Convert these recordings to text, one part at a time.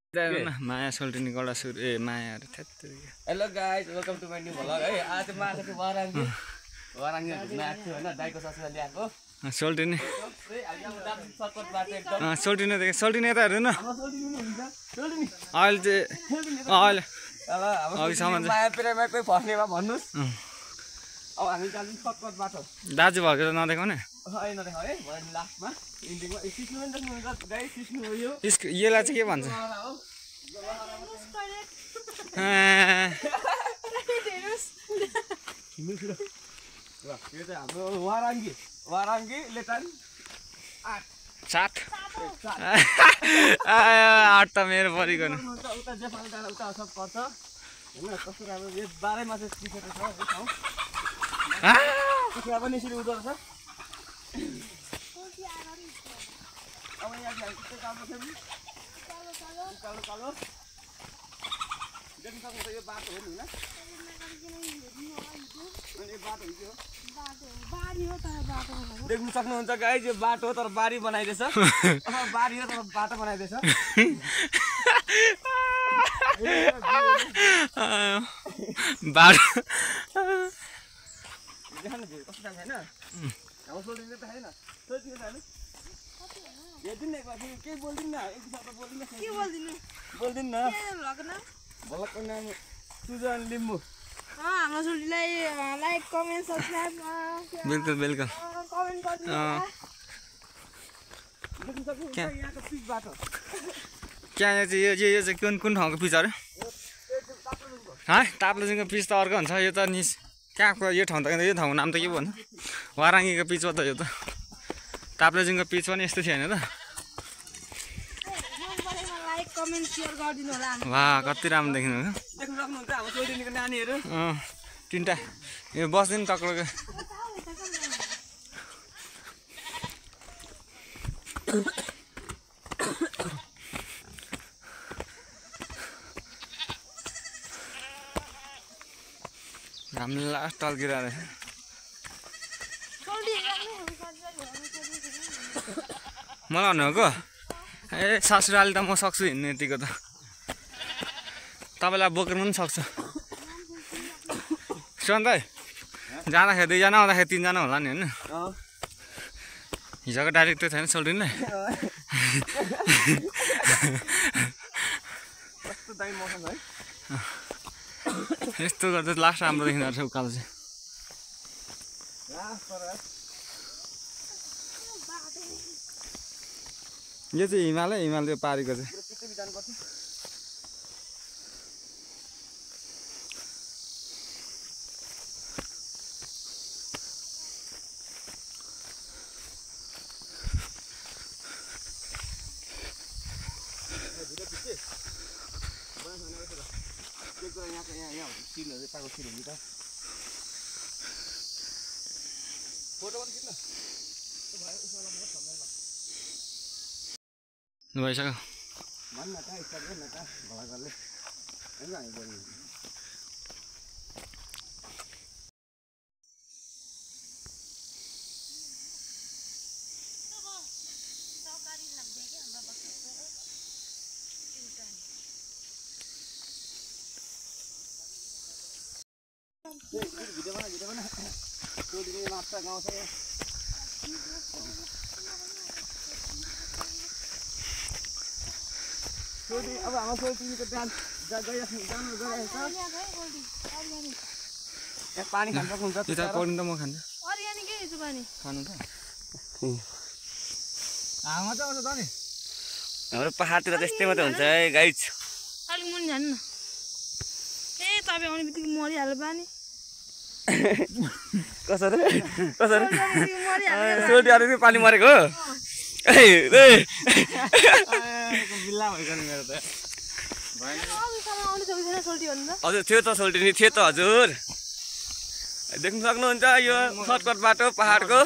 माया सोल्टिनी गडा सुर ए मायाहरु थेत्तरी hello guys welcome to my new vlog है आज माछा चाहिँ वाराङ्गी घुम्न आएको छु हैन दाइको ससुरा ल्याएको सोल्टिनी सर्कटबाट एकदम सोल्टिनी देखे सोल्टिनी यता हेर्नु न सोल्टिनी अहिले अहिले अब माया प्रेममा कोही फस्नेमा भन्नुस् अब हामी जान्छौँ सर्कट बाटो दाजु भएको त नदेखाउने हैन देखाउ है भरे लास्टमा इन्डिङमा सिस्नु पनि देख्नुहुन्छ गाइस सिस्नु हो यो यसलाई चाहिँ के भन्छ यो चाहिँ हाम्रो वाराङ्गी लेटान 7 8 त मेरो परिगन उता जेपाल डाँडा उता सब पर्छ हैन कस्तो राम्रो यो बाह्रैमा चाहिँ टिसर्ट छ यो ठाउँ कुखुरा पनि यसरी उठ्दो रहेछ अब यहाँ चाहिँ कस्तो राम्रो छ नि कालो कालो देख्न सक्नुहुन्छ यो बाटो हो नि हैन यो बाटो हो बारी हो तर बाटो देख्न सक्नुहुन्छ गाइस यो बाटो हो तर बारी बनाइदिएछ बारी हो तर बाटो बनाइदिएछ बाटो देख्न कस्तो दामी हैन अब सोल्टिनी त हैन सोल्टिनी त हैन हेर्दिन न एकबार के बोल्दिन न एक शब्द बोल्दिन के बोल्दिन न भलको नाम सुजन लिम्बू हाम्रो छोरीलाई लाइक कमेन्ट सब्स्क्राइब बिल्कुल कमेन्ट गर्नु देख्न सक्नुहुन्छ यहाँको पिच बाटो क्या यो चाहिँ यो चाहिँ कुन ठाउँको पिच अरे है ताप्लेजुङको पिच त अर्को हुन्छ यो त कहाँको यो ठाउँ त यो ठाउँको नाम त के भन्नु वाराङ्गीको पिच हो त यो त ताप्लेजुङको पिच पनि यस्तो थियो होइन त लाइक कमेन्ट शेयर गरिदिनु होला वाह कति राम्रो देखिनु देख्न सक्नुहुन्छ हाम्रो छोरीको नानीहरू तिनटा यो बस्दिन टक्करको हामी लास्ट टल्किरहेको मलाई भन्नुभएको ए ससुराली त म सक्छु हिँड्ने यतिको त तपाईँलाई बोकेर पनि सक्छु सुन त जाँदाखेरि 2 जना आउँदाखेरि 3 जना होला नि होइन हिजोको डाइरेक्ट त्यो छैन सोल्टिनी कस्तो दामी मौसम है यस्तो गर्दा लास्ट राम्रो देखिँदो रहेछ उकालो चाहिँ यो चाहिँ हिमाल त्यो पारीको चाहिँ भइसक्यो भन्न त स्टार्ट गर्न त भगवानले हैन हामी बोल्नु भिडियो बना छोरीले माछा गाउँछ छोरी अब हाम्रो छोरीको जानु पानी खान सक्नुहुन्छ यता पढ्नु त म खान्छु अर्ग्यानिकै छ पानी खानु त हावा चाहिँ आउँछ त नि हाम्रो पहाडतिर त्यस्तै मात्रै हुन्छ है गाइस अलिक मुनि जानु न ए तपाईँ आउने बित्तिकै मरिहाल्यो पानी कसरी छोरी अरे पानी मरेको हो बिल्ला भइगयो मेरो त हजुर थियो त सोल्टिनी थियो त हजुर देख्न सक्नुहुन्छ यो सर्टकट बाटो पहाडको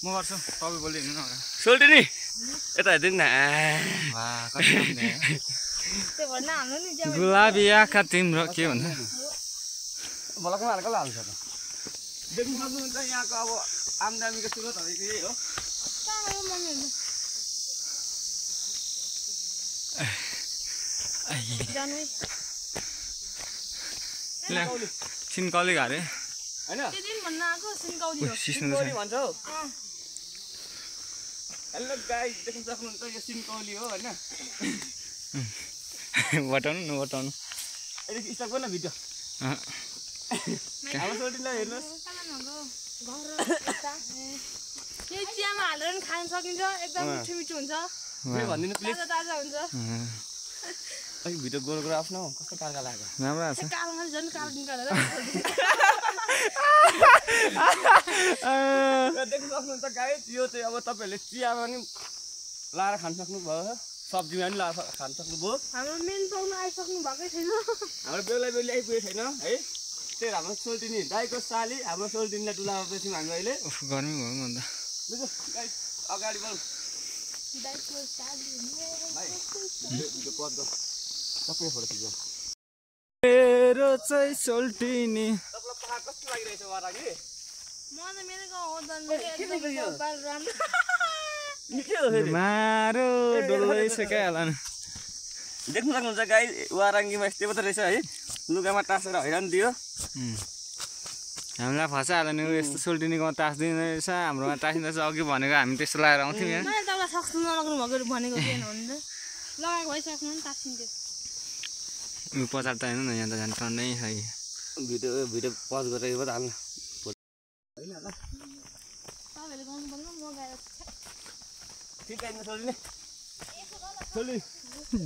म गर्छु तपाईँ बोल्दै हिँड्नु न सोल्टिनी यता हेर्दिन न गुलाबी आँखा तिम्रो के भन्छ मलाई कहाँ हाल्छ त देख्न सक्नुहुन्छ यहाँको अब आमदामीको स्रोतहरू यही हो जानु सिन्कौली घारे हैन त्यो दिन भन्न आएको सिन्कौली हो सिन्कौली भन्छ हौ हेलो गाइस देख्न सक्नुहुन्छ यो सिन्कौली हो हैन बटाउनु न बटाउनु अहिले स्टक गर्न भिडियो अब सोल्टिनलाई हेर्नुहोस् यही चियामा हालेर पनि खान सकिन्छ एकदम मिठो मिठो हुन्छ भनिदिनु प्लिज ताजा ताजा हुन्छ अहिले भिडियो गोल गरेर आफ्नो कस्तो कार्का लाग्यो राम्रो आएको छ कालोमा झन् कालो निकालेर देख्न सक्नुहुन्छ गाइस यो चाहिँ अब तपाईहरुले चियामा पनि लाएर खान सक्नुभयो सब्जीमा पनि लाएर खान सक्नुभयो हाम्रो मेन पाउनु आइसक्नु भएकै छैन हाम्रो बेहुला बेहुली आइपुगेको छैन है त्यही हाम्रो सोल्टिनी दाइको साली हाम्रो सोल्टिनीलाई डुलामा बेच्यौँ हामी अहिले उफ गर्मी भयो नि अन्त बुझ्यो गाइस अगाडि बढौँ दाइको साली भाइ भिडियो पज गर सबै फोटो खिच्छ मेरो चाहिँ सोल्टिनी तपाईँलाई पहाड कस्तो लागिरहेछ वारागी म त मेरो गाउँ हो त एकदम कपाल राम्रो के हो फेरि मारो डल्लै सकाइहाल्ला नि देख्न सक्नुहुन्छ गाई वाराङ्गीमा यस्तै मात्रै रहेछ है लुगामा टाँसेर हैरान दियो हामीलाई फसाइहाल्यो नि यस्तो सोल्टिनीको टाँस्दिँदो रहेछ हाम्रोमा टाँसिँदैछ अघि भनेको हामी त्यस्तो लगाएर आउँथ्यौँ यहाँ मैले तपाईँलाई सक्नु नलाग्नु भएको भनेको थिएन भने त लगाएको भइ सक्नु नि टाँसिन्थ्यो उ पछाडि त होइन न यहाँ त झन् टन्नै छ कि भिडियो पज गरेर यो हाल्नु तपाईँहरूले गाउनु पर्दैन म गाएर ठिक आइदिनु सोल्टिनी सोल्टिनी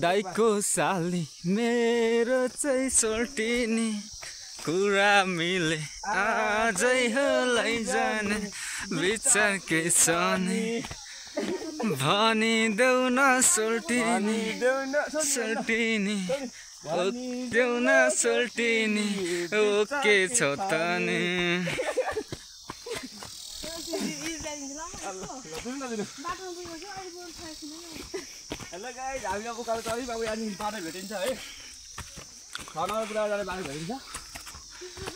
दाइको साली मेरो चाहिँ सोल्टिनी कुरा मिले आजै हो लैजाने विचार के छ नि भनिदेऊ न सोल्टिनी सोल्टिनी देऊ न सोल्टिनी ओके छ त नि हेलो गाइस हामी अब उकालो चढी बाबु यहाँ बाटो भेटिन्छ है 6 नम्बर पुरा जाने बाटो भेटिन्छ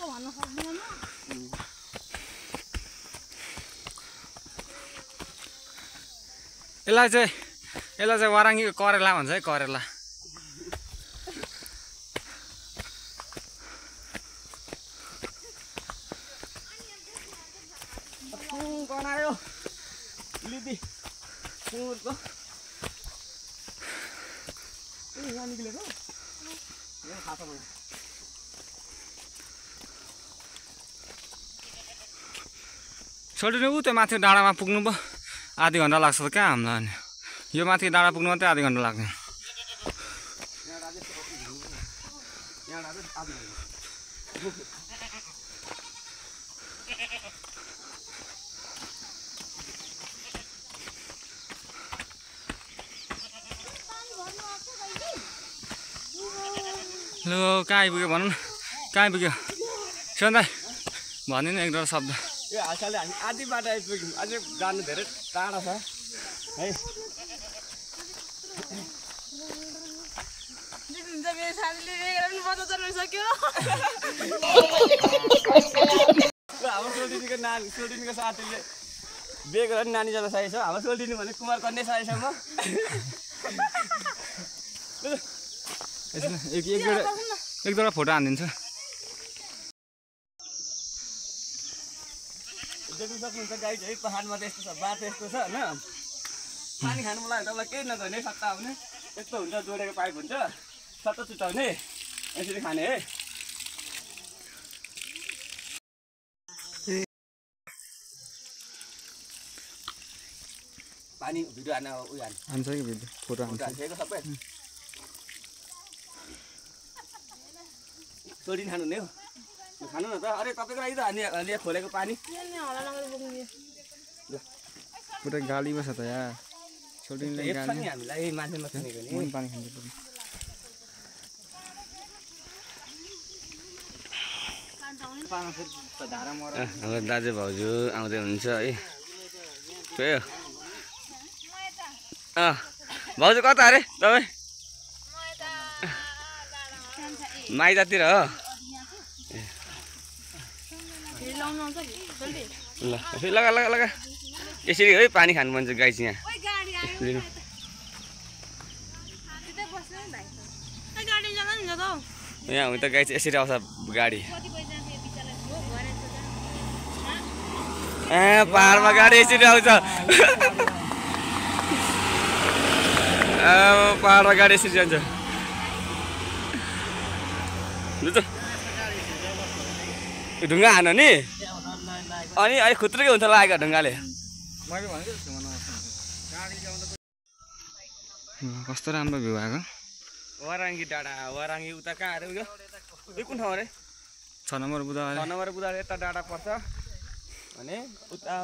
भन्न सक्दैन यसलाई चाहिँ वाराङ्गीको करेला भन्छ है करेला गनायो लिदी सुँगुरको यहाँ निक्लेको यहाँ खाता भयो सोल्टिनी ऊ त्यो माथि डाँडामा पुग्नु पो आधी घन्टा लाग्छ त कहाँ हामीलाई अनि यो माथि डाँडा पुग्नु मात्रै आधी घन्टा लाग्छ ल कहाँ आइपुग्यो भनौँ न कहाँ आइपुग्यो सन्दाई भन्यो नि एक डर शब्द यो हालसालले हामी आधी बाटो आइपुग्यौँ अझै जानु धेरै टाढा छ है देख्नुहुन्छ मेरो साथीले बेगर पनि बच्चा जन्मिसक्यो हाम्रो सोल्टिनीको साथीले बिहे गरेर नानी जान सकेको छ हाम्रो सोल्टिनी भने कुमार कन्या साईसम्म एक दुईवटा फोटो हानिदिन्छ देख्न सक्नुहुन्छ गाइस है पहाडमा त यस्तो छ बाटो यस्तो छ होइन पानी खानु मलाई तपाईँलाई केही नगर्ने सट्टा आउने यस्तो हुन्छ जोडेको पाइप हुन्छ सट्टा चुटाउने यसरी खाने है पानी भिडियो हान्न उयो हान्छ कि भिडियो फोटो हान्छ हालिसकेको सबै सोल्टिनी खानु हुने हो खानु न त अरे तपाईँको लागि त हानि खोलेको पानी होला नगरी बोक्नु पुरै गाली बस त यार सोल्टिनीलाई हेप्छ गाली नि हामीलाई मान्छे नचिनेको नि म पनि पानी खान्छु हाम्रो दाजु भाउजू आउँदै हुनुहुन्छ है त्यही हो भाउजू कता अरे तपाईँ माइजातिर हो ल लगा लगा लगा यसरी है पानी खानु मन छ गाई चाहिँ यहाँ गाडी जाँदा नि त यहाँ हुन त गाई चाहिँ यसरी आउँछ गाडी पहाडमा गाडी यसरी आउँछ पहाडमा गाडी यसरी जान्छ ढुङ्गा हान नि अनि अहिले खुत्रुकै हुन्छ लागेको ढुङ्गाले कस्तो राम्रो भ्यू आएको वाराङ्गी डाँडा वाराङ्गी उता कहाँ अरे उयो कुन ठाउँ अरे 6 नम्बर बुधबार 6 नम्बर बुधबार यता डाँडा पर्छ भने उता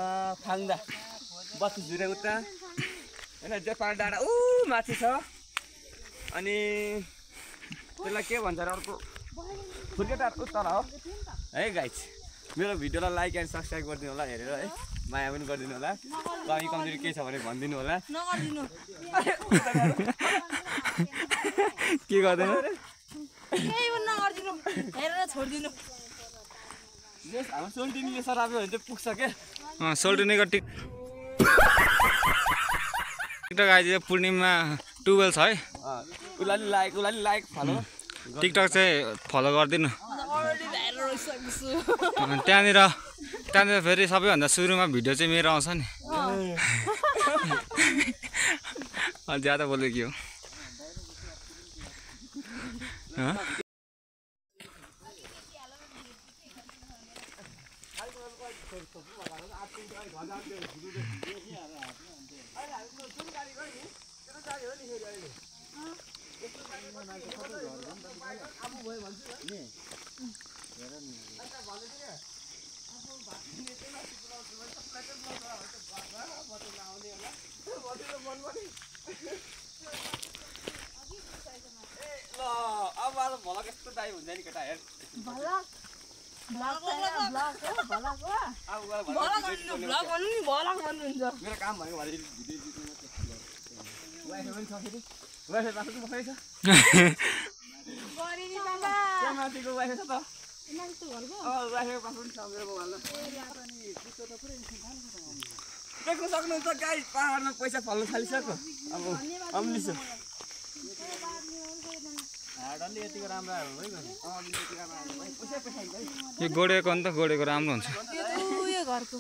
फाङ्दा बत्ती झुरे उता होइन जेपाल डाँडा ऊ माथि छ अनि त्यसलाई के भन्छ अरे अर्को फुर्के डाँडा उता हो है गाइस मेरो भिडियोलाई लाइक एन्ड सब्सक्राइब गरिदिनु होला हेरेर है माया पनि गरिदिनु होला कमी कमजोरी के छ भने भनिदिनु होला नगर्दिनु के गर्दैन केही पनि नगर्दिनु हेरेर छोड्दिनु हाम्रो सोल्टिनीले सराप्यो भने चाहिँ पुग्छ के सोल्टिनीको टिकटक आइदियो पूर्णिमा 12 छ है उसलाई लाइक फलो टिकटक चाहिँ फलो गरिदिनु अलरेडी भाइरल भइसकेको छु त्यहाँनिर फेरि सबैभन्दा सुरुमा भिडियो चाहिँ मेरो आउँछ नि ज्यादा बोलेको के हो भला कस्तो दाइ हुन्छ नि केटा हेर मेरो काम भनेको माथिको वाइफाई छ त देख्न सक्नुहुन्छ गाइस पहाडमा पैसा फल्न थालिसक्यो अब अम्लिस यो गोडेको अन्त गोडेको राम्रो हुन्छ उयो घरको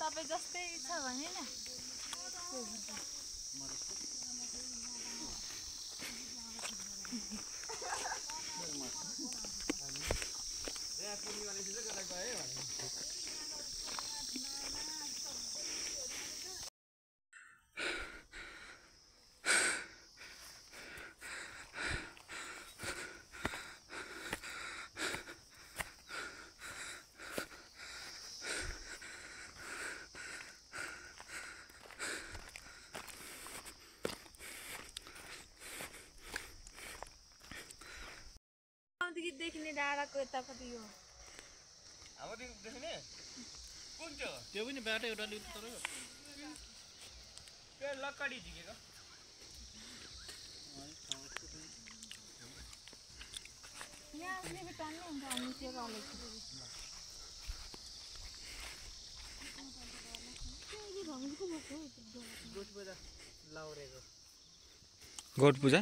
तपाईँ जस्तै छ भने नि देखिने डाँडाको यतापट्टि यो त्यो पनि बाटो एउटा तर लक्कडी झिकेको यहाँ पनि टन्नै हुन्छ हामी त्यो गोठ पूजा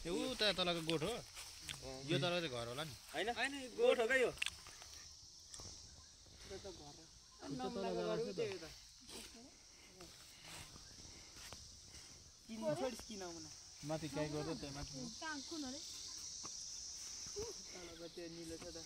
यो उता तलको गोठ हो यो तल चाहिँ घर होला नि होइन गोठ हो क्या यो माथि गाई गर्दा त्यहाँ माथि कुन अरे निलो छ त